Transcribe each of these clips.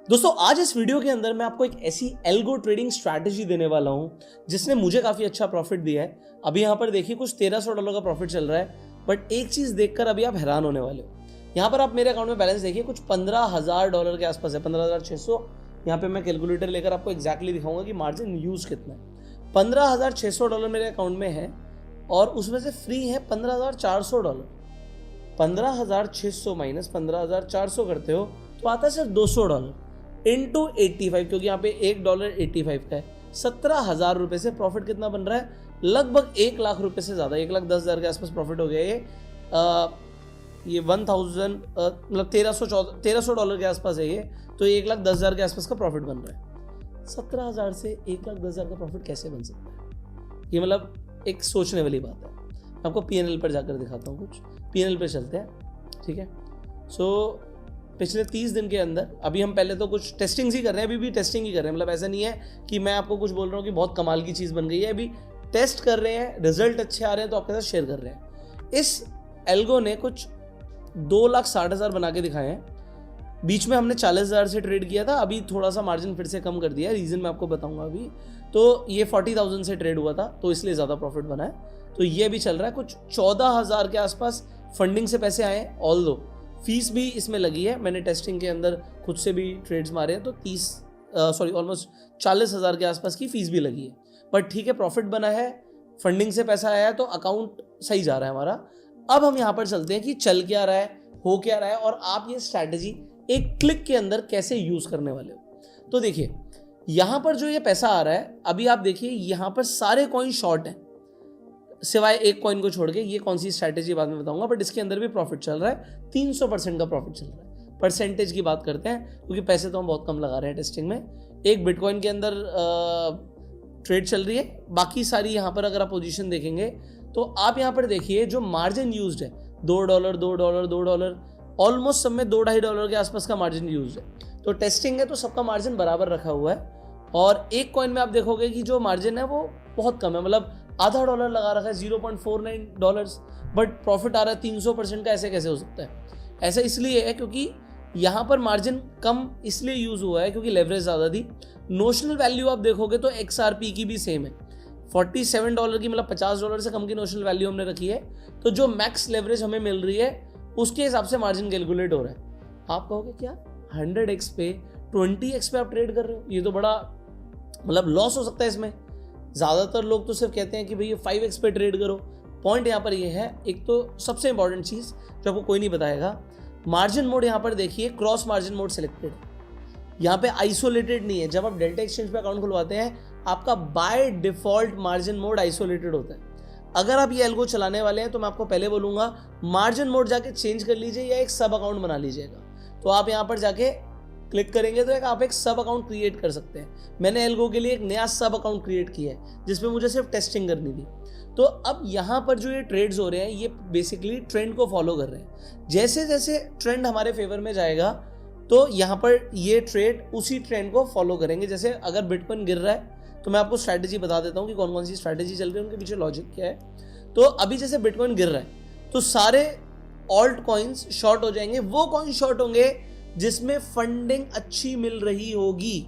दोस्तों आज इस वीडियो के अंदर मैं आपको एक ऐसी एल्गो ट्रेडिंग स्ट्रैटेजी देने वाला हूं जिसने मुझे काफी अच्छा प्रॉफिट दिया है। अभी यहां पर देखिए कुछ $1300 का प्रॉफिट चल रहा है, बट एक चीज देखकर अभी आप हैरान होने वाले हो। यहां पर आप मेरे अकाउंट में बैलेंस देखिए, कुछ $15,000 के आसपास है, 15,600। यहां पे मैं कैलकुलेटर लेकर आपको एग्जैक्टली दिखाऊंगा कि मार्जिन यूज कितना है। $15,600 मेरे अकाउंट में है और उसमें से फ्री है $15,400। 15,600 माइनस 15,400 करते हो तो आता है सिर्फ $200 इंटू 85, क्योंकि यहाँ पे $1.85 का है। 17,000 रुपये से प्रॉफिट कितना बन रहा है? लगभग 1 लाख रुपए से ज़्यादा, 1,10,000 के आसपास प्रॉफिट हो गया ये 1000 मतलब $1,300 के आसपास है ये, तो 1,10,000 के आसपास का प्रॉफिट बन रहा है। 17,000 से 1,10,000 का प्रॉफिट कैसे बन सकता है? ये मतलब एक सोचने वाली बात है। मैं आपको PNL पर जाकर दिखाता हूँ, कुछ PNL पे चलते हैं, ठीक है। सो पिछले 30 दिन के अंदर अभी हम पहले तो कुछ टेस्टिंग्स ही कर रहे हैं, अभी भी टेस्टिंग ही कर रहे हैं। मतलब ऐसा नहीं है कि मैं आपको कुछ बोल रहा हूँ कि बहुत कमाल की चीज़ बन गई है, अभी टेस्ट कर रहे हैं, रिजल्ट अच्छे आ रहे हैं तो आपके साथ शेयर कर रहे हैं। इस एल्गो ने कुछ 2,60,000 बना के दिखाए हैं। बीच में हमने 40,000 से ट्रेड किया था, अभी थोड़ा सा मार्जिन फिर से कम कर दिया है, रीज़न मैं आपको बताऊंगा अभी। तो ये 40,000 से ट्रेड हुआ था तो इसलिए ज़्यादा प्रॉफिट बना है। तो ये भी चल रहा है, कुछ 14,000 के आसपास फंडिंग से पैसे आए हैं। ऑल दो फीस भी इसमें लगी है, मैंने टेस्टिंग के अंदर खुद से भी ट्रेड्स मारे हैं तो ऑलमोस्ट 40,000 के आसपास की फीस भी लगी है। बट ठीक है, प्रॉफिट बना है, फंडिंग से पैसा आया है तो अकाउंट सही जा रहा है हमारा। अब हम यहाँ पर चलते हैं कि चल क्या रहा है, हो क्या रहा है और आप ये स्ट्रैटेजी एक क्लिक के अंदर कैसे यूज करने वाले हो। तो देखिए यहाँ पर जो ये पैसा आ रहा है, अभी आप देखिए यहाँ पर सारे कॉइन शॉर्ट हैं सिवाय एक कॉइन को छोड़ के। ये कौन सी स्ट्रैटेजी बाद में बताऊंगा, बट इसके अंदर भी प्रॉफिट चल रहा है, 300% का प्रॉफिट चल रहा है। परसेंटेज की बात करते हैं क्योंकि पैसे तो हम बहुत कम लगा रहे हैं टेस्टिंग में। एक बिटकॉइन के अंदर ट्रेड चल रही है, बाकी सारी यहाँ पर अगर आप पोजीशन देखेंगे तो आप यहाँ पर देखिए जो मार्जिन यूज्ड है $2, ऑलमोस्ट सब में $2-2.5 के आसपास का मार्जिन यूज है। तो टेस्टिंग है तो सबका मार्जिन बराबर रखा हुआ है। और एक कॉइन में आप देखोगे कि जो मार्जिन है वो बहुत कम है, मतलब आधा डॉलर लगा रखा है, $0.49, बट प्रॉफिट आ रहा है 300% का। ऐसे कैसे हो सकता है? ऐसा इसलिए है क्योंकि यहाँ पर मार्जिन कम इसलिए यूज हुआ है क्योंकि लेवरेज ज़्यादा थी। नोशनल वैल्यू आप देखोगे तो XRP की भी सेम है, $47 की, मतलब $50 से कम की नोशनल वैल्यू हमने रखी है। तो जो मैक्स लेवरेज हमें मिल रही है उसके हिसाब से मार्जिन कैलकुलेट हो रहा है। आप कहोगे क्या 100x पे 20x पे आप ट्रेड कर रहे हो, ये तो बड़ा मतलब लॉस हो सकता है इसमें। ज़्यादातर लोग तो सिर्फ कहते हैं कि भैया 5x पे ट्रेड करो। पॉइंट यहाँ पर ये है, एक तो सबसे इंपॉर्टेंट चीज़ जो आपको कोई नहीं बताएगा, मार्जिन मोड यहाँ पर देखिए क्रॉस मार्जिन मोड सिलेक्टेड है, यहाँ पे आइसोलेटेड नहीं है। जब आप डेल्टा एक्सचेंज पे अकाउंट खुलवाते हैं आपका by default margin mode isolated होता है। अगर आप ये एल्गो चलाने वाले हैं तो मैं आपको पहले बोलूँगा मार्जिन मोड जाके चेंज कर लीजिए या एक सब अकाउंट बना लीजिएगा। तो आप यहाँ पर जाके क्लिक करेंगे तो आप एक सब अकाउंट क्रिएट कर सकते हैं। मैंने एल्गो के लिए एक नया सब अकाउंट क्रिएट किया है जिसमें मुझे सिर्फ टेस्टिंग करनी थी। तो अब यहाँ पर जो ये ट्रेड्स हो रहे हैं ये बेसिकली ट्रेंड को फॉलो कर रहे हैं। जैसे जैसे ट्रेंड हमारे फेवर में जाएगा तो यहाँ पर ये ट्रेड उसी ट्रेंड को फॉलो करेंगे। जैसे अगर बिटकॉइन गिर रहा है तो मैं आपको स्ट्रैटेजी बता देता हूँ कि कौन कौन सी स्ट्रैटेजी चल रही है, उनके पीछे लॉजिक क्या है। तो अभी जैसे बिटकॉइन गिर रहा है तो सारे ऑल्ट कॉइन्स शॉर्ट हो जाएंगे, वो कॉइन शॉर्ट होंगे जिसमें फंडिंग अच्छी मिल रही होगी।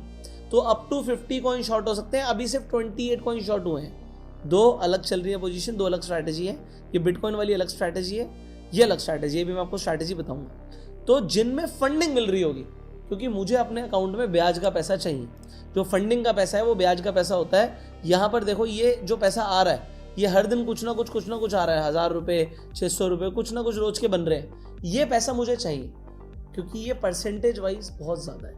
तो अप टू 50 कॉइन शॉर्ट हो सकते हैं, अभी सिर्फ 28 कॉइन शॉर्ट हुए हैं। दो अलग चल रही है पोजीशन, दो अलग स्ट्रैटेजी है। ये बिटकॉइन वाली अलग स्ट्रैटेजी है, ये अलग स्ट्रैटेजी है, भी मैं आपको स्ट्रैटेजी बताऊंगा। तो जिनमें फंडिंग मिल रही होगी, क्योंकि मुझे अपने अकाउंट में ब्याज का पैसा चाहिए, जो फंडिंग का पैसा है वो ब्याज का पैसा होता है। यहाँ पर देखो ये जो पैसा आ रहा है ये हर दिन कुछ ना कुछ आ रहा है, 1,000 रुपये, 600 रुपये, कुछ ना कुछ रोज के बन रहे हैं। ये पैसा मुझे चाहिए क्योंकि ये परसेंटेज वाइज बहुत ज़्यादा है।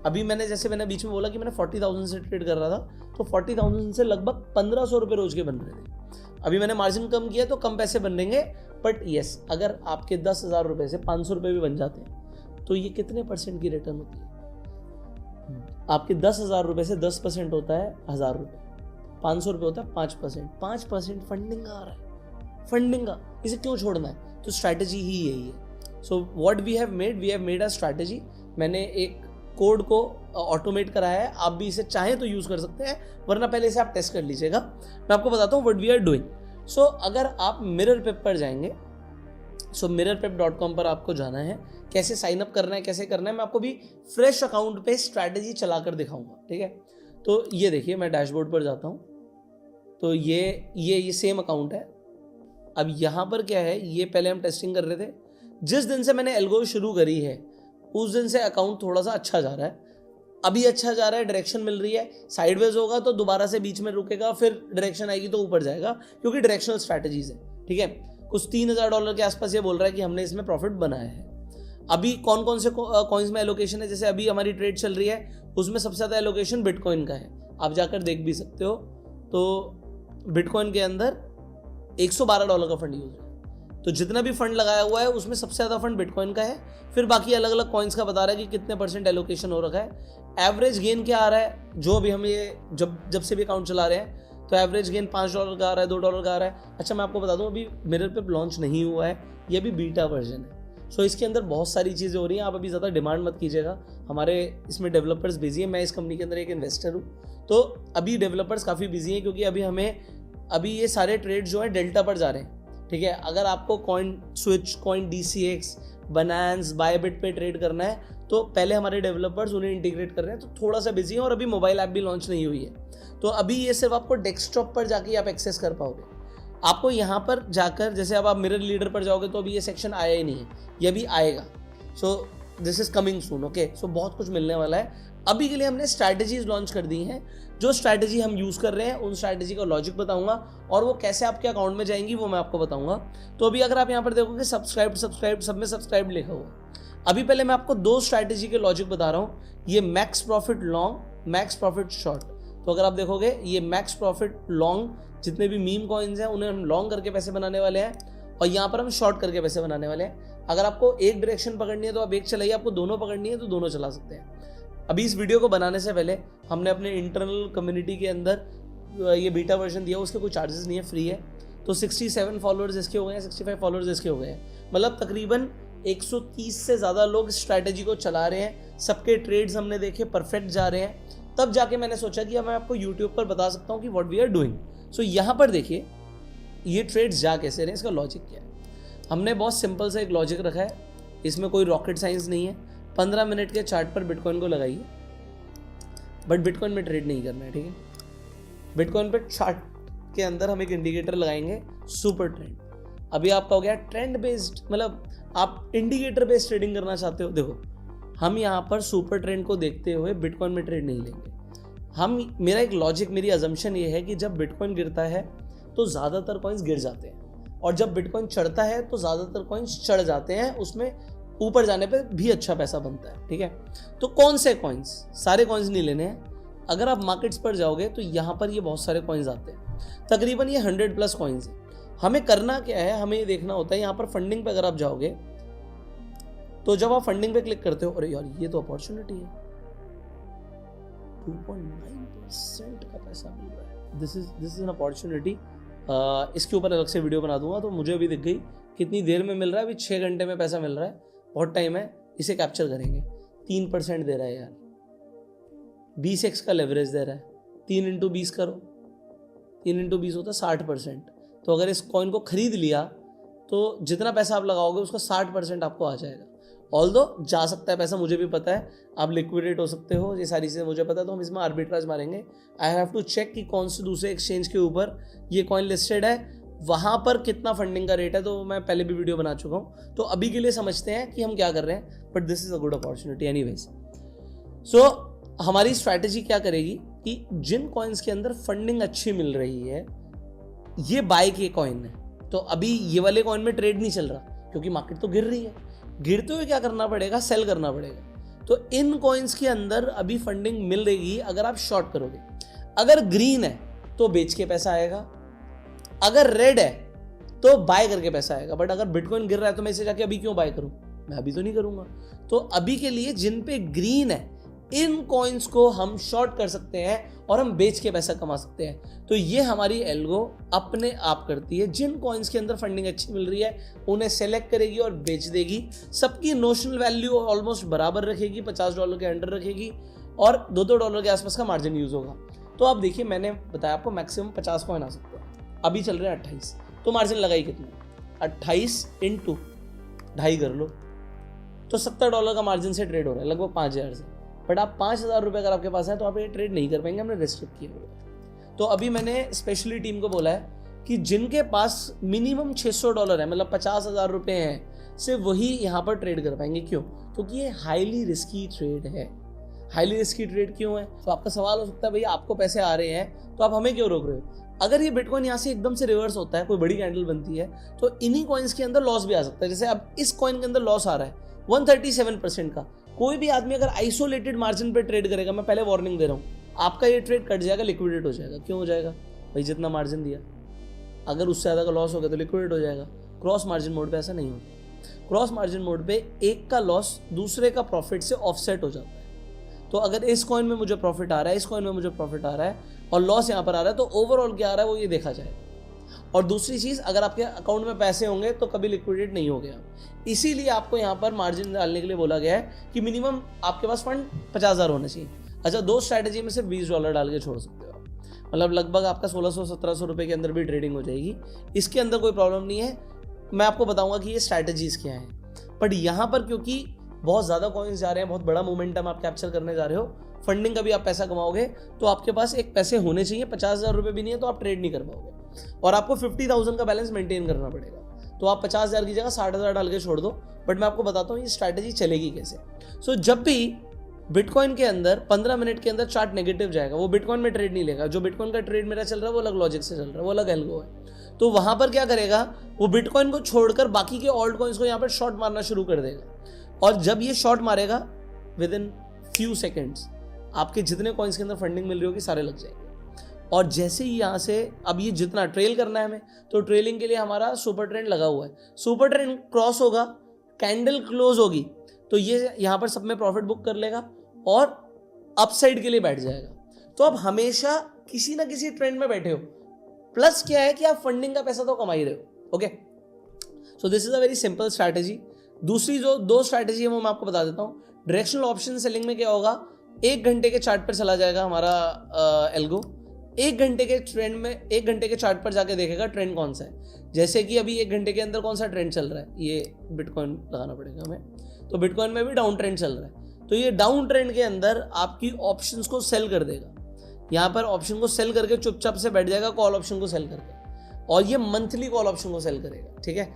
अभी मैंने बीच में बोला कि मैंने 40,000 से ट्रेड कर रहा था, तो 40,000 से लगभग 1,500 रुपये रोज के बन रहे थे। अभी मैंने मार्जिन कम किया तो कम पैसे बन रहेंगे, बट येस अगर आपके 10,000 रुपये से 500 रुपये भी बन जाते हैं तो ये कितने परसेंट की रिटर्न होती है? आपके 10,000 रुपये से 10% होता है 1,000 रुपये, 500 रुपये होता है 5%। 5% फंडिंग आ रहा है, फंडिंग का, इसे क्यों छोड़ना है? तो स्ट्रैटेजी ही यही है। So what we have made a strategy. मैंने एक कोड को ऑटोमेट कराया है, आप भी इसे चाहें तो यूज़ कर सकते हैं, वरना पहले इसे आप टेस्ट कर लीजिएगा। मैं आपको बताता हूँ व्हाट वी आर डूइंग। सो अगर आप मिरर पे पर जाएंगे सो mirrorpep.com पर आपको जाना है, कैसे साइन अप करना है, कैसे करना है, मैं आपको भी फ्रेश अकाउंट पे स्ट्रैटेजी चलाकर दिखाऊंगा, ठीक है। तो ये देखिए, मैं डैशबोर्ड पर जाता हूँ, तो ये सेम अकाउंट है। अब यहाँ पर क्या है, ये पहले हम टेस्टिंग कर रहे थे, जिस दिन से मैंने एल्गो शुरू करी है उस दिन से अकाउंट थोड़ा सा अच्छा जा रहा है, अभी अच्छा जा रहा है, डायरेक्शन मिल रही है। साइडवेज होगा तो दोबारा से बीच में रुकेगा, फिर डायरेक्शन आएगी तो ऊपर जाएगा, क्योंकि डायरेक्शनल स्ट्रैटेजीज है, ठीक है। कुछ $3000 के आसपास ये बोल रहा है कि हमने इसमें प्रॉफिट बनाया है। अभी कौन कौन से कॉइन्स में एलोकेशन है, जैसे अभी हमारी ट्रेड चल रही है उसमें सबसे ज़्यादा एलोकेशन बिटकॉइन का है, आप जाकर देख भी सकते हो। तो बिटकॉइन के अंदर $112 का फंड यूज है, तो जितना भी फंड लगाया हुआ है उसमें सबसे ज़्यादा फंड बिटकॉइन का है। फिर बाकी अलग अलग कॉइन्स का बता रहा है कि कितने % एलोकेशन हो रखा है। एवरेज गेन क्या आ रहा है, जो भी हम ये जब से भी अकाउंट चला रहे हैं, तो एवरेज गेन $5 का आ रहा है, $2 का आ रहा है। अच्छा, मैं आपको बता दूं, अभी मिररपेप लॉन्च नहीं हुआ है, ये भी बीटा वर्जन है। सो इसके अंदर बहुत सारी चीज़ें हो रही हैं, आप अभी ज़्यादा डिमांड मत कीजिएगा। हमारे इसमें डेवलपर्स बिजी हैं, मैं इस कंपनी के अंदर एक इन्वेस्टर हूँ, तो अभी डेवलपर्स काफ़ी बिजी हैं, क्योंकि अभी ये सारे ट्रेड जो है डेल्टा पर जा रहे हैं, ठीक है। अगर आपको coin switch, coin DCX, Binance, Bybit पे ट्रेड करना है, तो पहले हमारे डेवलपर्स उन्हें इंटीग्रेट कर रहे हैं, तो थोड़ा सा बिजी है। और अभी मोबाइल ऐप भी लॉन्च नहीं हुई है, तो अभी ये सिर्फ आपको डेस्कटॉप पर जाके आप एक्सेस कर पाओगे। आपको यहाँ पर जाकर, जैसे अब आप मिरर लीडर पर जाओगे तो अभी ये सेक्शन आया ही नहीं है, ये भी आएगा। So this is coming soon, okay. So बहुत कुछ मिलने वाला है। अभी के लिए हमने स्ट्रैटेजीज लॉन्च कर दी हैं, जो स्ट्रैटेजी हम यूज़ कर रहे हैं उन स्ट्रैटेजी का लॉजिक बताऊंगा, और वो कैसे आपके अकाउंट में जाएंगी वो मैं आपको बताऊंगा। तो अभी अगर आप यहाँ पर देखोगे सब्सक्राइब सब में सब्सक्राइब लिखा हुआ। अभी पहले मैं आपको 2 स्ट्रैटेजी के लॉजिक बता रहा हूँ, ये max profit long, max profit short. तो अगर आप देखोगे, ये मैक्स प्रॉफिट लॉन्ग, जितने भी मीम कॉइन्स हैं उन्हें हम लॉन्ग करके पैसे बनाने वाले हैं, और यहाँ पर हम शॉर्ट करके पैसे बनाने वाले हैं। अगर आपको एक डायरेक्शन पकड़नी है तो आप एक चलाइए, आपको दोनों पकड़नी है तो दोनों चला सकते हैं। अभी इस वीडियो को बनाने से पहले हमने अपने इंटरनल कम्युनिटी के अंदर ये बीटा वर्जन दिया, उसके कोई चार्जेस नहीं है, फ्री है। तो 67 फॉलोअर्स इसके हो गए हैं, 65 फॉलोअर्स इसके हो गए हैं, मतलब तकरीबन 130 से ज़्यादा लोग स्ट्रैटेजी को चला रहे हैं। सबके ट्रेड्स हमने देखे, परफेक्ट जा रहे हैं। तब जाके मैंने सोचा कि अब मैं आपको यूट्यूब पर बता सकता हूँ कि व्हाट वी आर डूइंग। सो यहाँ पर देखिए, ये ट्रेड्स जा कैसे रहे हैं, इसका लॉजिक क्या है। हमने बहुत सिंपल सा एक लॉजिक रखा है, इसमें कोई रॉकेट साइंस नहीं है। 15 मिनट के चार्ट पर बिटकॉइन को लगाइए, बट बिटकॉइन में ट्रेड नहीं करना है, ठीक है। बिटकॉइन पर चार्ट के अंदर हम एक इंडिकेटर लगाएंगे, सुपर ट्रेंड। अभी आपका हो गया ट्रेंड बेस्ड, मतलब आप इंडिकेटर बेस्ड ट्रेडिंग करना चाहते हो। देखो, हम यहाँ पर सुपर ट्रेंड को देखते हुए बिटकॉइन में ट्रेड नहीं लेंगे। मेरा एक लॉजिक, मेरी अजम्पशन ये है कि जब बिटकॉइन गिरता है तो ज़्यादातर कॉइन्स गिर जाते हैं, और जब बिटकॉइन चढ़ता है तो ज़्यादातर कॉइन्स चढ़ जाते हैं, उसमें ऊपर जाने पे भी अच्छा पैसा बनता है, ठीक है। तो कौन से कॉइन्स, सारे कॉइन्स नहीं लेने हैं। अगर आप मार्केट्स पर जाओगे तो यहाँ पर ये बहुत सारे कॉइन्स आते हैं, तकरीबन ये 100+ कॉइन्स हैं। हमें करना क्या है, हमें ये देखना होता है, यहाँ पर फंडिंग पे अगर आप जाओगे तो जब आप फंडिंग पे क्लिक करते हो, अरे यार ये तो अपॉर्चुनिटी है, 2.9% का पैसा मिल रहा है, दिस इज एन अपॉर्चुनिटी। इसके ऊपर अलग से वीडियो बना दूंगा। तो मुझे अभी दिख गई कितनी देर में मिल रहा है, अभी 6 घंटे में पैसा मिल रहा है, बहुत टाइम है, इसे कैप्चर करेंगे। 3% दे रहा है यार, 20x का लेवरेज दे रहा है, 3 × 20 करो, 3 × 20 होता है 60%। तो अगर इस कॉइन को खरीद लिया तो जितना पैसा आप लगाओगे उसका 60% आपको आ जाएगा। ऑल्दो जा सकता है पैसा, मुझे भी पता है, आप लिक्विडेट हो सकते हो, ये सारी चीज़ें मुझे पता है, तो हम इसमें आर्बिट्राज मारेंगे। आई हैव टू चेक कि कौन से दूसरे एक्सचेंज के ऊपर ये कॉइन लिस्टेड है, वहाँ पर कितना फंडिंग का रेट है, तो मैं पहले भी वीडियो बना चुका हूँ। तो अभी के लिए समझते हैं कि हम क्या कर रहे हैं, but this is a good opportunity anyways. So हमारी स्ट्रैटेजी क्या करेगी कि जिन कॉइन्स के अंदर फंडिंग अच्छी मिल रही है, ये बाय के कॉइन है, तो अभी ये वाले कॉइन में ट्रेड नहीं चल रहा क्योंकि मार्केट तो गिर रही है। गिरते हुए क्या करना पड़ेगा, सेल करना पड़ेगा। तो इन कॉइन्स के अंदर अभी फंडिंग मिल रही अगर आप शॉर्ट करोगे। अगर ग्रीन है तो बेच के पैसा आएगा, अगर रेड है तो बाय करके पैसा आएगा। बट अगर बिटकॉइन गिर रहा है तो मैं इसे जाके अभी क्यों बाय करूं, मैं अभी तो नहीं करूंगा। तो अभी के लिए जिन पे ग्रीन है इन कॉइन्स को हम शॉर्ट कर सकते हैं और हम बेच के पैसा कमा सकते हैं। तो ये हमारी एल्गो अपने आप करती है, जिन कॉइन्स के अंदर फंडिंग अच्छी मिल रही है उन्हें सेलेक्ट करेगी और बेच देगी। सबकी नोशनल वैल्यू ऑलमोस्ट बराबर रखेगी, $50 के अंडर रखेगी, और $2 के आसपास का मार्जिन यूज होगा। तो आप देखिए, मैंने बताया आपको मैक्सिमम 50 कॉइन आ सकते हैं, अभी चल रहे हैं 28, तो मार्जिन लगाई कितना, 28 इंटू 2.5 कर लो, तो $70 का मार्जिन से ट्रेड हो रहा है, लगभग 5,000 से। बट आप 5,000 रुपये अगर आपके पास है तो आप ये ट्रेड नहीं कर पाएंगे, हमने रिस्ट्रिक्ट किया हुआ। तो अभी मैंने स्पेशली टीम को बोला है कि जिनके पास मिनिमम $600 है, मतलब 50,000 रुपये हैं, सिर्फ वही यहाँ पर ट्रेड कर पाएंगे। क्यों? क्योंकि ये हाईली रिस्की ट्रेड है। हाईली रिस्की ट्रेड क्यों है? तो आपका सवाल हो सकता है भैया आपको पैसे आ रहे हैं तो आप हमें क्यों रोक रहे हो? अगर ये बिटकॉइन यहाँ से एकदम से रिवर्स होता है, कोई बड़ी कैंडल बनती है, तो इन्हीं कॉइन्स के अंदर लॉस भी आ सकता है। जैसे अब इस कॉइन के अंदर लॉस आ रहा है 137% का। कोई भी आदमी अगर आइसोलेटेड मार्जिन पे ट्रेड करेगा, मैं पहले वार्निंग दे रहा हूँ, आपका ये ट्रेड कट जाएगा, लिक्विडेट हो जाएगा। क्यों हो जाएगा? भाई जितना मार्जिन दिया, अगर उससे ज़्यादा का लॉस हो गया तो लिक्विडेट हो जाएगा। क्रॉस मार्जिन मोड पे ऐसा नहीं होता। क्रॉस मार्जिन मोड पे एक का लॉस दूसरे का प्रॉफिट से ऑफसेट हो जाता है। तो अगर इस कॉइन में मुझे प्रॉफिट आ रहा है, इस कॉइन में मुझे प्रॉफिट आ रहा है और लॉस यहाँ पर आ रहा है, तो ओवरऑल क्या आ रहा है वो ये देखा जाएगा। और दूसरी चीज़, अगर आपके अकाउंट में पैसे होंगे तो कभी लिक्विडेट नहीं हो गया। इसीलिए आपको यहाँ पर मार्जिन डालने के लिए बोला गया है कि मिनिमम आपके पास फंड 50,000 होना चाहिए। अच्छा, 2 स्ट्रैटेजी में सिर्फ $20 डाल के छोड़ सकते हो आप, मतलब लगभग आपका 1600-1700 रुपये के अंदर भी ट्रेडिंग हो जाएगी। इसके अंदर कोई प्रॉब्लम नहीं है। मैं आपको बताऊंगा कि ये स्ट्रैटेजीज क्या हैं। बट यहाँ पर क्योंकि बहुत ज़्यादा कॉइन्स जा रहे हैं, बहुत बड़ा मोमेंटम आप कैप्चर करने जा रहे हो, फंडिंग का भी आप पैसा कमाओगे, तो आपके पास एक पैसे होने चाहिए। 50,000 रुपये भी नहीं है तो आप ट्रेड नहीं कर पाओगे, और आपको 50,000 का बैलेंस मेंटेन करना पड़ेगा। तो आप 50,000 की जगह 60,000 डाल के छोड़ दो। बट मैं आपको बताता हूँ ये स्ट्रैटेजी चलेगी कैसे। सो जब भी बिटकॉइन के अंदर 15 मिनट के अंदर चार्ट नेगेटिव जाएगा, वो बिटकॉइन में ट्रेड नहीं लेगा। जो बिटकॉइन का ट्रेड मेरा चल रहा है वो अलग लॉजिक से चल रहा है, वो अलग एल्गो है। तो वहां पर क्या करेगा, वो बिटकॉइन को छोड़कर बाकी के ऑल्ट कॉइन्स को यहाँ पर शॉर्ट मारना शुरू कर देगा। और जब ये शॉर्ट मारेगा, विद इन फ्यू सेकेंड्स आपके जितने कॉइन्स के अंदर फंडिंग मिल रही होगी सारे लग जाएंगे। और जैसे ही यहाँ से अब ये जितना ट्रेल करना है हमें, तो ट्रेलिंग के लिए हमारा सुपर ट्रेंड लगा हुआ है। सुपर ट्रेंड क्रॉस होगा, कैंडल क्लोज होगी, तो ये यहाँ पर सब में प्रॉफिट बुक कर लेगा और अपसाइड के लिए बैठ जाएगा। तो आप हमेशा किसी ना किसी ट्रेंड में बैठे हो। प्लस क्या है कि आप फंडिंग का पैसा तो कमा ही रहे हो। Okay, so this is a very simple strategy. दूसरी जो 2 स्ट्रैटेजी है वो मैं आपको बता देता हूँ। डायरेक्शनल ऑप्शन सेलिंग में क्या होगा, 1 घंटे के चार्ट पर चला जाएगा हमारा एल्गो। 1 घंटे के ट्रेंड में, 1 घंटे के चार्ट पर जाके देखेगा ट्रेंड कौन सा है। जैसे कि अभी 1 घंटे के अंदर कौन सा ट्रेंड चल रहा है, ये बिटकॉइन लगाना पड़ेगा हमें। तो बिटकॉइन में भी डाउन ट्रेंड चल रहा है, तो ये डाउन ट्रेंड के अंदर आपकी ऑप्शंस को सेल कर देगा। यहाँ पर ऑप्शन को सेल करके चुपचाप से बैठ जाएगा, कॉल ऑप्शन को सेल करके, और ये मंथली कॉल ऑप्शन को सेल करेगा। ठीक है,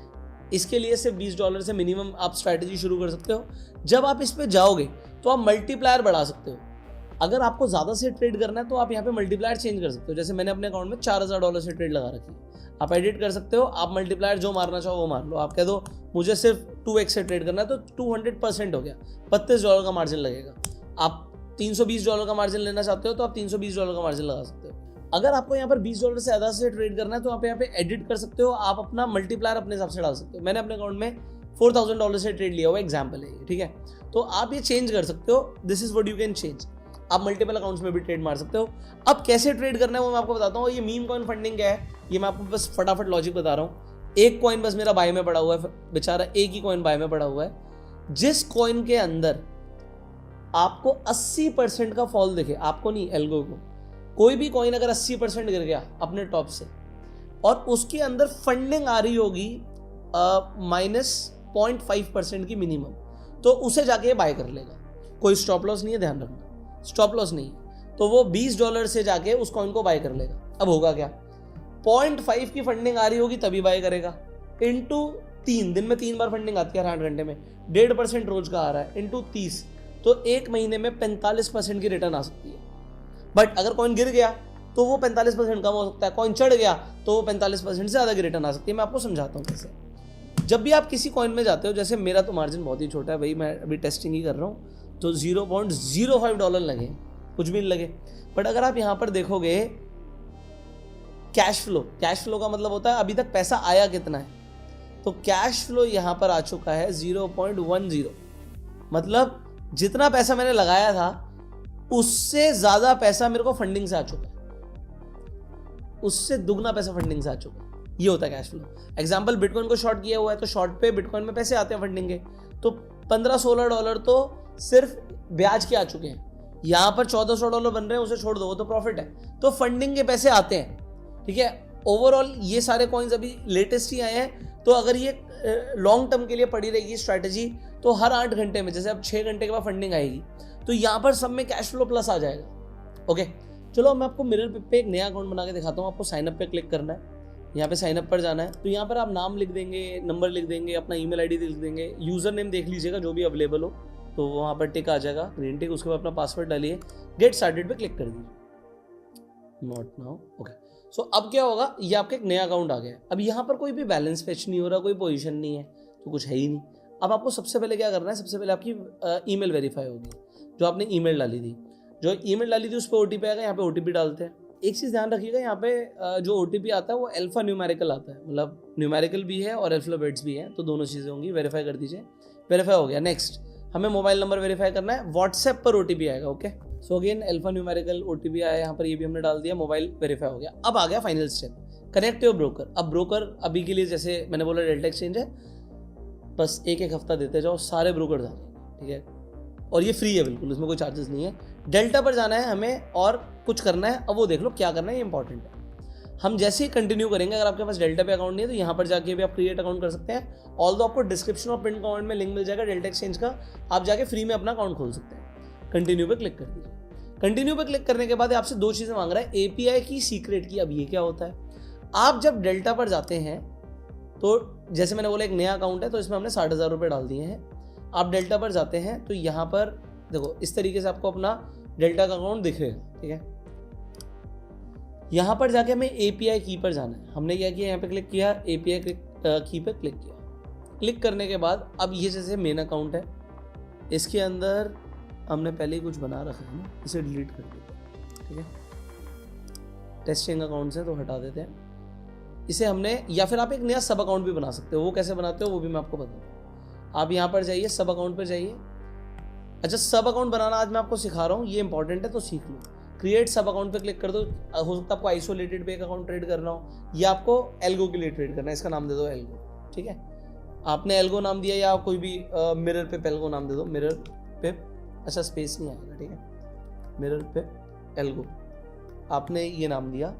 इसके लिए सिर्फ $20 से मिनिमम आप स्ट्रैटेजी शुरू कर सकते हो। जब आप इस पे जाओगे तो आप मल्टीप्लायर बढ़ा सकते हो। अगर आपको ज़्यादा से ट्रेड करना है तो आप यहाँ पे मल्टीप्लायर चेंज कर सकते हो। जैसे मैंने अपने अकाउंट में $4,000 से ट्रेड लगा रखी है, आप एडिट कर सकते हो। आप मल्टीप्लायर जो मारना चाहो वो मार लो। आप कह दो मुझे सिर्फ 2x से ट्रेड करना है, तो 200% हो गया, $32 का मार्जिन लगेगा। आप $320 का मार्जिन लेना चाहते हो तो आप $320 का मार्जिन लगा सकते हो। अगर आपको यहाँ पर $20 से ज़्यादा से ट्रेड करना है तो आप यहाँ पे एडिट कर सकते हो। आप अपना मल्टीप्लायर अपने हिसाब से डाल सकते हो। मैंने अपने अकाउंट में $4,000 से ट्रेड लिया हुआ, एग्जाम्पल है ये। ठीक है, तो आप ये चेंज कर सकते हो। This is what you can change. आप मल्टीपल अकाउंट्स में भी ट्रेड मार सकते हो। अब कैसे ट्रेड करना है वो मैं आपको बताता हूँ। ये मीम कॉइन फंडिंग क्या है, ये मैं आपको बस फटाफट लॉजिक बता रहा हूँ। एक कॉइन बस मेरा बाय में पड़ा हुआ है, बेचारा एक ही कॉइन बाय में पड़ा हुआ है। जिस कॉइन के अंदर आपको 80% का फॉल दिखे, आपको नहीं, एल्गो को, कोई भी कॉइन अगर 80% गिर गया अपने टॉप से और उसके अंदर फंडिंग आ रही होगी -0.5% की मिनिमम, तो उसे जाके बाय कर लेगा। कोई स्टॉप लॉस नहीं है, ध्यान रखना, स्टॉप लॉस नहीं है। तो वो $20 से जाके उस कॉइन को बाय कर लेगा। अब होगा क्या, 0.5 की फंडिंग आ रही होगी तभी बाय करेगा, इंटू 3 दिन में 3 बार फंडिंग आती है 8 घंटे में, 1.5% रोज का आ रहा है, इंटू 30, तो 1 महीने में 45% की रिटर्न आ सकती है। बट अगर कॉइन गिर गया तो वो 45% कम हो सकता है, कॉइन चढ़ गया तो वो 45% से ज़्यादा की रिटर्न आ सकती है। मैं आपको समझाता हूँ कैसे। जब भी आप किसी कॉइन में जाते हो, जैसे मेरा तो मार्जिन बहुत ही छोटा है भाई, मैं अभी टेस्टिंग ही कर रहा हूँ, तो $0.05 लगे, कुछ भी नहीं लगे। बट अगर आप यहाँ पर देखोगे कैश फ्लो का मतलब होता है अभी तक पैसा आया कितना है, तो कैश फ्लो यहाँ पर आ चुका है 0.10, मतलब जितना पैसा मैंने लगाया था उससे ज़्यादा पैसा मेरे को फंडिंग से आ चुका है, उससे दुगना पैसा फंडिंग से आ चुका है। ये होता है कैश फ्लो। एग्जाम्पल, बिटकॉइन को शॉर्ट किया हुआ है तो शॉर्ट पे बिटकॉइन में पैसे आते हैं फंडिंग के, तो $15-16 तो सिर्फ ब्याज के आ चुके हैं। यहाँ पर $1,400 बन रहे हैं, उसे छोड़ दो, वो तो प्रॉफिट है, तो फंडिंग के पैसे आते हैं। ठीक है, ओवरऑल ये सारे कॉइन्स अभी लेटेस्ट ही आए हैं, तो अगर ये लॉन्ग टर्म के लिए पड़ी रहेगी स्ट्रैटेजी, तो हर 8 घंटे में, जैसे अब 6 घंटे के बाद फंडिंग आएगी, तो यहाँ पर सब में कैश फ्लो प्लस आ जाएगा। ओके, चलो मैं आपको मिरर पे एक नया अकाउंट बना के दिखाता हूँ। आपको साइनअप पे क्लिक करना है, यहाँ पे साइनअप पर जाना है, तो यहाँ पर आप नाम लिख देंगे, नंबर लिख देंगे, अपना ईमेल आईडी लिख देंगे, यूजर नेम देख लीजिएगा जो भी अवेलेबल हो, तो वहाँ पर टिक आ जाएगा, ग्रीन टिक। उसके बाद अपना पासवर्ड डालिए, गेट स्टार्टेड पे क्लिक कर दीजिए, नॉट नाउ। ओके, सो अब क्या होगा, ये आपका एक नया अकाउंट आ गया है। अब यहाँ पर कोई भी बैलेंस फेच नहीं हो रहा, कोई पोजीशन नहीं है, तो कुछ है ही नहीं। अब आपको सबसे पहले क्या करना है, सबसे पहले आपकी ईमेल वेरीफाई होगी, जो आपने ईमेल डाली थी, उस पर ओटीपी आएगा, यहाँ पे ओटीपी डालते हैं। एक चीज़ ध्यान रखिएगा, यहाँ पे जो ओटीपी आता है वो अल्फा न्यूमेरिकल आता है, मतलब न्यूमेरिकल भी है और अल्फाबेट्स भी हैं, तो दोनों चीज़ें होंगी। वेरीफाई कर दीजिए, वेरीफाई हो गया। नेक्स्ट हमें मोबाइल नंबर वेरीफाई करना है, व्हाट्सएप पर ओटीपी आएगा। Okay, so again alpha numerical OTP आया यहाँ पर, ये भी हमने डाल दिया, मोबाइल वेरीफाई हो गया। अब आ गया final step, connect your broker. अब ब्रोकर अभी के लिए, जैसे मैंने बोला, डेल्टा एक्सचेंज है, बस एक हफ्ता देते जाओ, सारे ब्रोकर डालेंगे, ठीक है, और ये फ्री है बिल्कुल, इसमें कोई चार्जेस नहीं है। डेल्टा पर जाना है हमें और कुछ करना है, अब वो देख लो क्या करना है, ये इंपॉर्टेंट है। हम जैसे ही कंटिन्यू करेंगे, अगर आपके पास डेल्टा पे अकाउंट नहीं है तो यहाँ पर जाके भी आप क्रिएट अकाउंट कर सकते हैं। ऑल्दो आपको डिस्क्रिप्शन और पिन कमेंट में लिंक मिल जाएगा डेल्टा एक्सचेंज का, आप जाके फ्री में अपना अकाउंट खोल सकते हैं। कंटिन्यू पे क्लिक कर दीजिए। कंटिन्यू पे क्लिक करने के बाद आपसे 2 चीज़ें मांग रहा है, एपीआई की, सीक्रेट की। अब ये क्या होता है, आप जब डेल्टा पर जाते हैं तो जैसे मैंने बोला एक नया अकाउंट है, तो इसमें हमने 60,000 रुपये डाल दिए हैं। आप डेल्टा पर जाते हैं तो यहाँ पर देखो, इस तरीके से आपको अपना डेल्टा का अकाउंट दिखेगा, ठीक है। यहाँ पर जाके हमें एपीआई की पर जाना है। हमने क्या किया, यहाँ पे क्लिक किया, एपीआई की पर क्लिक किया। क्लिक करने के बाद अब ये जैसे मेन अकाउंट है, इसके अंदर हमने पहले ही कुछ बना रखा है ना, इसे डिलीट कर देते हैं, ठीक है। टेस्टिंग अकाउंट से तो हटा देते हैं इसे हमने, या फिर आप एक नया सब अकाउंट भी बना सकते हो। वो कैसे बनाते हो वो भी मैं आपको बताता हूँ। आप यहाँ पर जाइए, सब अकाउंट पर जाइए। अच्छा, सब अकाउंट बनाना आज मैं आपको सिखा रहा हूँ, ये इंपॉर्टेंट है, तो सीख लो। क्रिएट सब अकाउंट पे क्लिक कर दो। हो सकता है आपको आइसोलेटेड पे एक अकाउंट ट्रेड करना हो, या आपको एल्गो के लिए ट्रेड करना है, इसका नाम दे दो एल्गो, ठीक है। आपने एल्गो नाम दिया, या कोई भी मिरर पे एल्गो नाम दे दो, मिरर पे, अच्छा स्पेस नहीं आएगा, ठीक है, मिरर पे एल्गो आपने ये नाम दिया।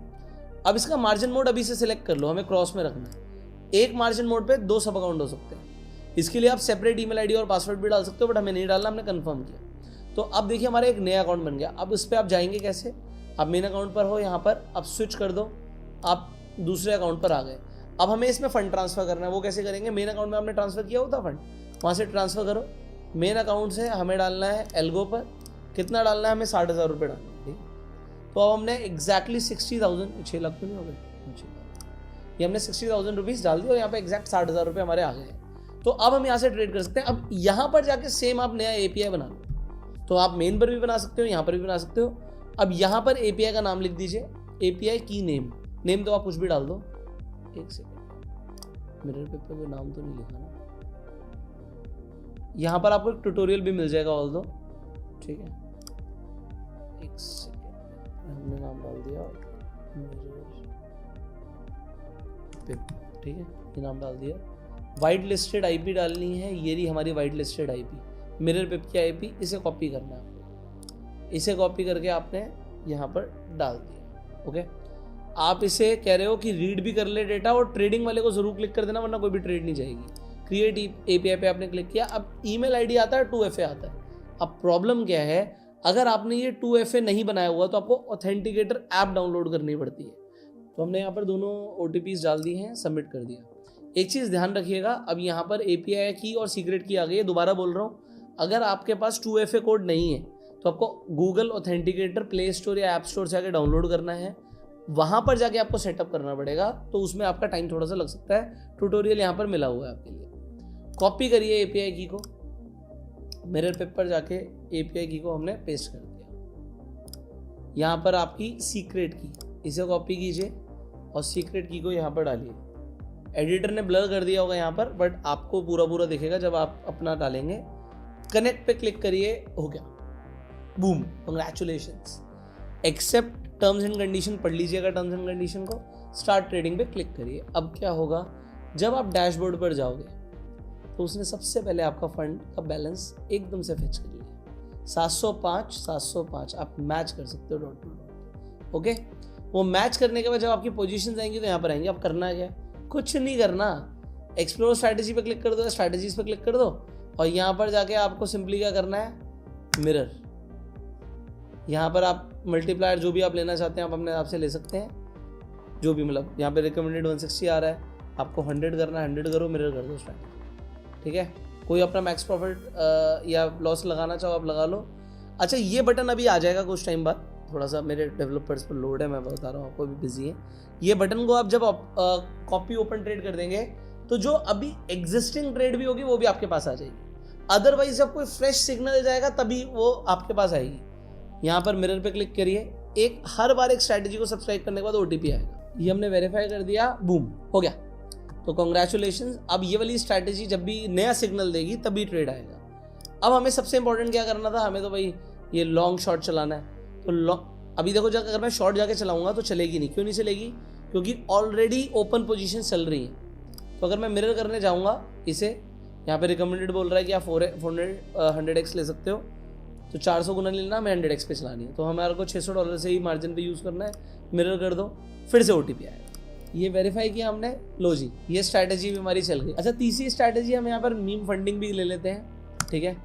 अब इसका मार्जिन मोड अभी से सिलेक्ट कर लो, हमें क्रॉस में रखना है। एक मार्जिन मोड पे 2 सब अकाउंट हो सकते हैं। इसके लिए आप सेपरेट ईमेल आईडी और पासवर्ड भी डाल सकते हो, बट हमें नहीं डालना, हमने कंफर्म किया। तो अब देखिए हमारा एक नया अकाउंट बन गया। अब इस पर आप जाएंगे कैसे, आप मेन अकाउंट पर हो, यहाँ पर आप स्विच कर दो, आप दूसरे अकाउंट पर आ गए। अब हमें इसमें फंड ट्रांसफर करना है, वो कैसे करेंगे, मेन अकाउंट में आपने ट्रांसफर किया होता फंड, वहाँ से ट्रांसफर करो। मेन अकाउंट से हमें डालना है एल्गो पर, कितना डालना है हमें, 60,000 रुपये डालना है, ठीक है। तो अब हमने एग्जैक्टली 60,000, 6 लाख तो नहीं हो गए, ये हमने 60,000 रुपीज़ डाल दिया और यहाँ पे एग्जैक्ट 60,000 रुपये हमारे आ गए। तो अब हम यहाँ से ट्रेड कर सकते हैं। अब यहाँ पर जाके सेम आप नया एपीआई बना लो, तो आप मेन पर भी बना सकते हो, यहाँ पर भी बना सकते हो। अब यहाँ पर एपीआई का नाम लिख दीजिए, एपीआई की नेम तो आप कुछ भी डाल दो। एक सेकेंड, मिरर पे कोई नाम तो नहीं लिखा ना, यहाँ पर आपको एक ट्यूटोरियल भी मिल जाएगा ऑल दो, ठीक है। एक सेकेंड, हमने नाम डाल दिया, ठीक है, ये नाम डाल दिया। वाइट लिस्टेड आईपी डालनी है, ये रही हमारी वाइट लिस्टेड आईपी, मिरर पिप की आईपी, इसे कॉपी करना है आपको। इसे कॉपी करके आपने यहाँ पर डाल दिया, ओके। आप इसे कह रहे हो कि रीड भी कर ले डेटा, और ट्रेडिंग वाले को जरूर क्लिक कर देना, वरना कोई भी ट्रेड नहीं जाएगी। क्रिएट एपीआई पे आपने क्लिक किया। अब ईमेल आईडी आता है, 2FA आता है। अब प्रॉब्लम क्या है, अगर आपने ये 2FA नहीं बनाया हुआ तो आपको ऑथेंटिकेटर ऐप डाउनलोड करनी पड़ती है। तो हमने यहाँ पर दोनों OTPs डाल दिए हैं, सबमिट कर दिया। एक चीज़ ध्यान रखिएगा, अब यहाँ पर API की और सीक्रेट की आ गई है। दोबारा बोल रहा हूँ, अगर आपके पास 2FA कोड नहीं है तो आपको गूगल ऑथेंटिकेटर प्ले स्टोर या ऐप स्टोर से आके डाउनलोड करना है, वहाँ पर जाके आपको सेटअप करना पड़ेगा। तो उसमें आपका टाइम थोड़ा सा लग सकता है। ट्यूटोरियल यहाँ पर मिला हुआ है आपके लिए। कॉपी करिए API की को, मिरर पेपर पर जाके API की को हमने पेस्ट कर दिया। यहाँ पर आपकी सीक्रेट की, इसे कॉपी कीजिए और सीक्रेट की को यहाँ पर डालिए। एडिटर ने ब्लर कर दिया होगा यहाँ पर, बट आपको पूरा दिखेगा जब आप अपना डालेंगे। कनेक्ट पे क्लिक करिए, हो गया, boom, congratulations. Accept terms and condition पढ़ लीजिएगा, टर्म्स एंड कंडीशन को। स्टार्ट ट्रेडिंग पे क्लिक करिए। अब क्या होगा, जब आप डैशबोर्ड पर जाओगे तो उसने सबसे पहले आपका फंड का बैलेंस एकदम से फेच कर लिया, 705 आप मैच कर सकते हो डॉट टू डॉट, ओके। वो मैच करने के बाद जब आपकी पोजीशन आएंगी तो यहाँ पर आएंगे। अब करना क्या है, कुछ नहीं करना, एक्सप्लोर स्ट्रैटेजी पे क्लिक कर दो, स्ट्रैटेजीज पे क्लिक कर दो और यहाँ पर जाके आपको सिंपली क्या करना है, मिरर। यहाँ पर आप मल्टीप्लायर जो भी आप लेना चाहते हैं आप अपने आप से ले सकते हैं, जो भी मतलब यहाँ पे रिकमेंडेड 160 आ रहा है, आपको 100 करना है 100 करो, मिरर कर दो स्ट्रैटेजी। ठीक है, कोई अपना मैक्स प्रॉफिट या लॉस लगाना चाहो आप लगा लो। अच्छा, ये बटन अभी आ जाएगा कुछ टाइम बाद, थोड़ा सा मेरे डेवलपर्स पर लोड है, मैं बता रहा हूँ आपको, भी बिजी है। ये बटन को आप जब कॉपी ओपन ट्रेड कर देंगे तो जो अभी एग्जिस्टिंग ट्रेड भी होगी वो भी आपके पास आ जाएगी। अदरवाइज जब कोई फ्रेश सिग्नल जाएगा तभी वो आपके पास आएगी। यहाँ पर मिरर पे क्लिक करिए, एक हर बार एक स्ट्रैटेजी को सब्सक्राइब करने के बाद OTP आएगा। ये हमने वेरीफाई कर दिया, बूम हो गया। तो कॉन्ग्रेचुलेशन, अब ये वाली स्ट्रैटेजी जब भी नया सिग्नल देगी तभी ट्रेड आएगा। अब हमें सबसे इंपॉर्टेंट क्या करना था, हमें तो भाई ये लॉन्ग शॉर्ट चलाना है। तो अभी देखो जाकर अगर मैं शॉर्ट जाके चलाऊंगा तो चलेगी नहीं। क्यों नहीं चलेगी, क्योंकि ऑलरेडी ओपन पोजीशन चल रही है। तो अगर मैं मिरर करने जाऊंगा इसे, यहाँ पे रिकमेंडेड बोल रहा है कि आप 100x ले सकते हो, तो 400 गुना लेना, मैं 100x पे चलानी है। तो हमारे को $600 से ही मार्जिन पे यूज़ करना है। मिरर कर दो, फिर से OTP आएगा। ये वेरीफाई किया हमने, लो जी ये स्ट्रैटेजी भी हमारी चल गई। अच्छा, तीसरी स्ट्रैटेजी हम यहाँ पर मीम फंडिंग भी ले लेते हैं। ठीक है,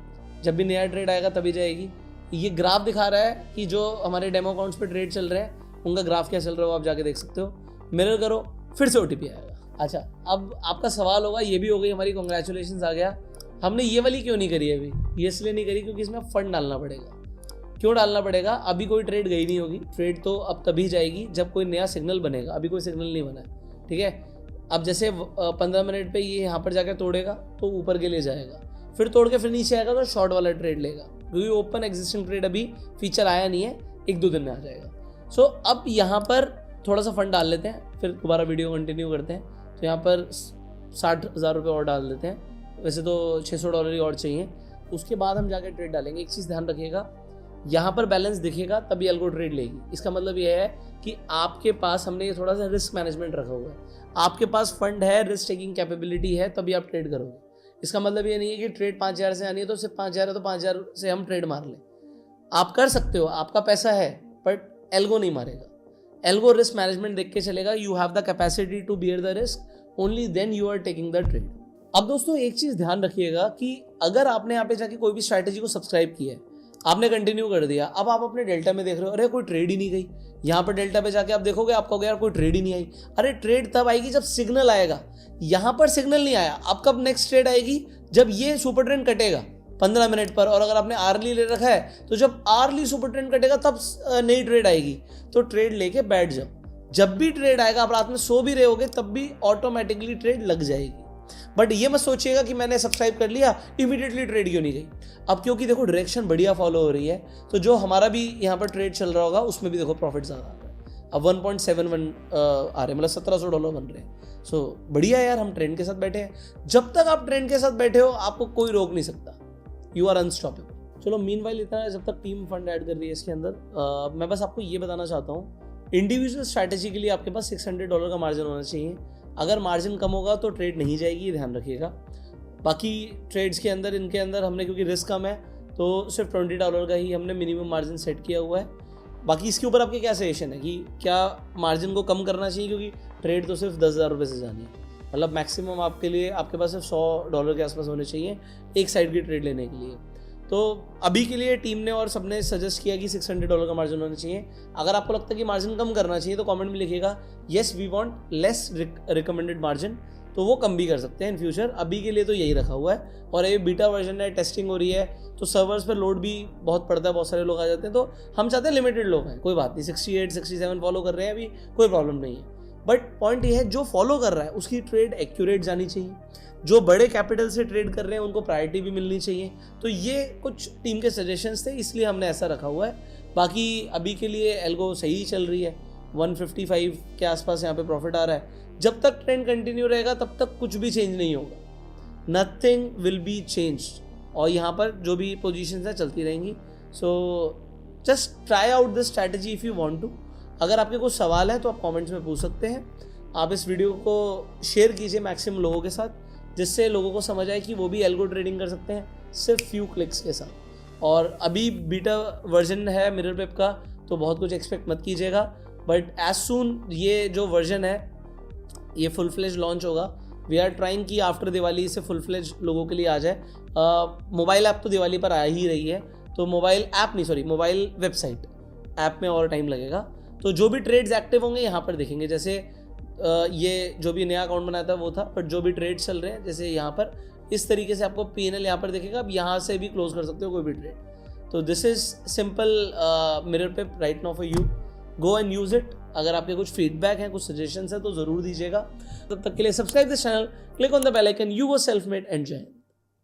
जब भी नया ट्रेड आएगा तभी जाएगी। ये ग्राफ दिखा रहा है कि जो हमारे डेमो अकाउंट्स पे ट्रेड चल रहे हैं उनका ग्राफ क्या चल रहा है, वो आप जाके देख सकते हो। मिरर करो, फिर से OTP आएगा। अच्छा, अब आपका सवाल होगा, ये भी हो गई हमारी, कॉन्ग्रेचुलेशन आ गया। हमने ये वाली क्यों नहीं करी अभी? ये इसलिए नहीं करी क्योंकि इसमें फंड डालना पड़ेगा। क्यों डालना पड़ेगा? अभी कोई ट्रेड गई नहीं होगी, ट्रेड तो अब तभी जाएगी जब कोई नया सिग्नल बनेगा। अभी कोई सिग्नल नहीं बना है। ठीक है, अब जैसे 15 मिनट पे ये यहाँ पर जाकर तोड़ेगा तो ऊपर के लिए जाएगा, फिर तोड़ के फिर नीचे आएगा तो शॉर्ट वाला ट्रेड लेगा, क्योंकि ओपन एग्जिस्टिंग ट्रेड अभी फीचर आया नहीं है, 1-2 दिन में आ जाएगा। सो अब यहाँ पर थोड़ा सा फंड डाल लेते हैं, फिर दोबारा वीडियो कंटिन्यू करते हैं। तो यहाँ पर 60,000 रुपये और डाल देते हैं, वैसे तो $600 ही और चाहिए। उसके बाद हम जाकर ट्रेड डालेंगे। एक चीज़ ध्यान रखिएगा, यहाँ पर बैलेंस दिखेगा तभी एल्गो ट्रेड लेगी। इसका मतलब ये है कि आपके पास, हमने ये थोड़ा सा रिस्क मैनेजमेंट रखा हुआ है, आपके पास फंड है, रिस्क टेकिंग कैपेबिलिटी है, तभी आप ट्रेड करोगे। इसका मतलब ये नहीं है कि ट्रेड 5,000 से आनी है तो सिर्फ 5,000 है तो 5,000 से हम ट्रेड मार लें। आप कर सकते हो, आपका पैसा है, बट एल्गो नहीं मारेगा। एल्गो रिस्क मैनेजमेंट देख के चलेगा। You have the capacity to bear the risk, only then you are taking the trade. अब दोस्तों एक चीज़ ध्यान रखिएगा कि अगर आपने यहाँ पे जाके कोई भी स्ट्रैटेजी को सब्सक्राइब किया है, आपने कंटिन्यू कर दिया, अब आप अपने डेल्टा में देख रहे हो, अरे कोई ट्रेड ही नहीं गई। यहाँ पर डेल्टा पे जाके आप देखोगे, आप कहोगे यार कोई ट्रेड ही नहीं आई। अरे ट्रेड तब आएगी जब सिग्नल आएगा। यहाँ पर सिग्नल नहीं आया, अब कब नेक्स्ट ट्रेड आएगी? जब ये सुपर ट्रेंड कटेगा 15 मिनट पर, और अगर आपने आर्ली ले रखा है तो जब आर्ली सुपर ट्रेंड कटेगा तब नई ट्रेड आएगी। तो ट्रेड लेके बैठ जाओ, जब भी ट्रेड आएगा, आप रात में सो भी रहे होगे तब भी ऑटोमेटिकली ट्रेड लग जाएगी। बट ये मत सोचिएगा कि मैंने सब्सक्राइब कर लिया इमीडिएटली ट्रेड क्यों नहीं गई। अब क्योंकि देखो डायरेक्शन बढ़िया फॉलो हो रही है, तो जो हमारा भी यहाँ पर ट्रेड चल रहा होगा उसमें भी देखो प्रॉफिट ज़्यादा आ रहा है। अब 1.71 आ रहे, मतलब $1,700 बन रहे हैं। सो बढ़िया यार, हम ट्रेंड के साथ बैठे हैं। जब तक आप ट्रेंड के साथ बैठे हो आपको कोई रोक नहीं सकता, यू आर अनस्टॉपेबल। चलो मीनवाइल इतना है, जब तक टीम फंड ऐड कर रही है इसके अंदर। मैं बस आपको ये बताना चाहता हूँ, इंडिविजुअल स्ट्रैटेजी के लिए आपके पास $600 का मार्जिन होना चाहिए। अगर मार्जिन कम होगा तो ट्रेड नहीं जाएगी, ध्यान रखिएगा। बाकी ट्रेड्स के अंदर, इनके अंदर हमने, क्योंकि रिस्क कम है तो सिर्फ $20 का ही हमने मिनिमम मार्जिन सेट किया हुआ है। बाकी इसके ऊपर आपके क्या सजेशन है कि क्या मार्जिन को कम करना चाहिए, क्योंकि ट्रेड तो सिर्फ 10,000 रुपये से जानी है। मतलब मैक्सिमम आपके लिए, आपके पास सिर्फ $100 के आसपास होने चाहिए एक साइड की ट्रेड लेने के लिए। तो अभी के लिए टीम ने और सबने सजेस्ट किया कि $600 का मार्जिन होना चाहिए। अगर आपको लगता है कि मार्जिन कम करना चाहिए तो कमेंट में लिखिएगा yes we want less recommended margin, तो वो कम भी कर सकते हैं इन फ्यूचर। अभी के लिए तो यही रखा हुआ है, और ये बीटा वर्जन है, टेस्टिंग हो रही है, तो सर्वर्स पर लोड भी बहुत पड़ता है, बहुत सारे लोग आ जाते हैं। तो हम चाहते हैं लिमिटेड लोग हैं, कोई बात नहीं, 68, 67 फॉलो कर रहे हैं अभी, कोई प्रॉब्लम नहीं है। बट पॉइंट ये है, जो फॉलो कर रहा है उसकी ट्रेड एक्यूरेट जानी चाहिए। जो बड़े कैपिटल से ट्रेड कर रहे हैं उनको प्रायोरिटी भी मिलनी चाहिए। तो ये कुछ टीम के सजेशंस थे, इसलिए हमने ऐसा रखा हुआ है। बाकी अभी के लिए एल्गो सही चल रही है, 155 के आसपास यहाँ पे प्रॉफिट आ रहा है। जब तक ट्रेंड कंटिन्यू रहेगा तब तक कुछ भी चेंज नहीं होगा, नथिंग विल बी चेंज। और यहाँ पर जो भी पोजीशंस हैं चलती रहेंगी। So just try out this strategy if you want to. अगर आपके कुछ सवाल है तो आप कमेंट्स में पूछ सकते हैं। आप इस वीडियो को शेयर कीजिए मैक्सिमम लोगों के साथ, जिससे लोगों को समझ आए कि वो भी एल्गो ट्रेडिंग कर सकते हैं सिर्फ फ्यू क्लिक्स के साथ। और अभी बीटा वर्जन है मिरर वेब का, तो बहुत कुछ एक्सपेक्ट मत कीजिएगा। बट एज सून ये जो वर्जन है ये फुल फ्लेज लॉन्च होगा। वी आर ट्राइंग कि आफ्टर दिवाली से फुल फ्लेज लोगों के लिए आ जाए। मोबाइल ऐप तो दिवाली पर आ ही रही है, तो मोबाइल वेबसाइट ऐप में और टाइम लगेगा। तो जो भी ट्रेड्स एक्टिव होंगे यहाँ पर देखेंगे, जैसे ये जो भी नया अकाउंट बनाया था वो था, बट जो भी ट्रेड्स चल रहे हैं जैसे यहाँ पर इस तरीके से आपको P&L यहाँ पर दिखेगा। अब यहाँ से भी क्लोज कर सकते हो कोई भी ट्रेड। तो दिस इज सिंपल मिरर पे right now for you, go and use it. अगर आपके कुछ फीडबैक हैं, कुछ सजेशंस है तो ज़रूर दीजिएगा। तब तक के लिए subscribe this channel, click on the bell icon. You were self made and जय हिंद।